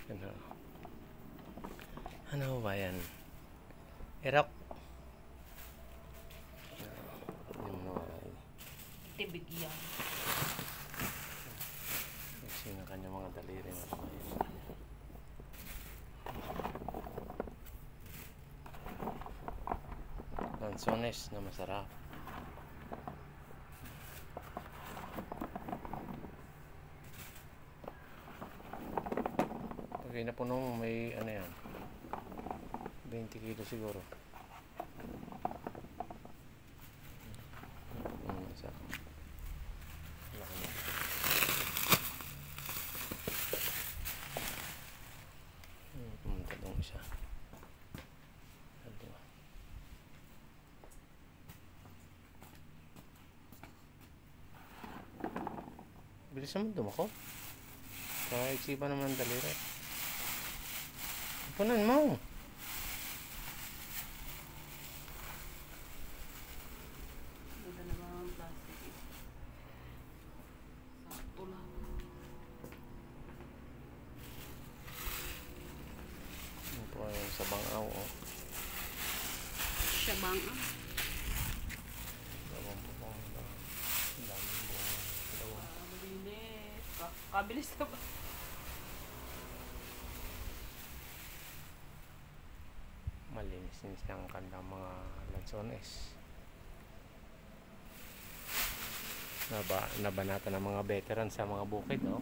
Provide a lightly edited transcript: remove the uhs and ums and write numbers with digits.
Ano? Ano ba yan? Erok. Yung mga Tibig yan. kasi na kanya mga daliri na lansones na masarap. Pag napunong may ano yan 20 kilo siguro. Isa. Laki na. Talong isa. Dalawa. Bilis naman dumako. Kaisipan naman daliri. Punan mo. Ganda naman ang plastic. Sakto lang. Ito po yung sa bangaw. Oh. Siyabang Dalawang po po. Ang daming bunga. Dalawang. Mabilis. Kabilis na ba? Malinis ng kanilang mga lansones. Nabanata ng mga veteran sa mga bukid, no?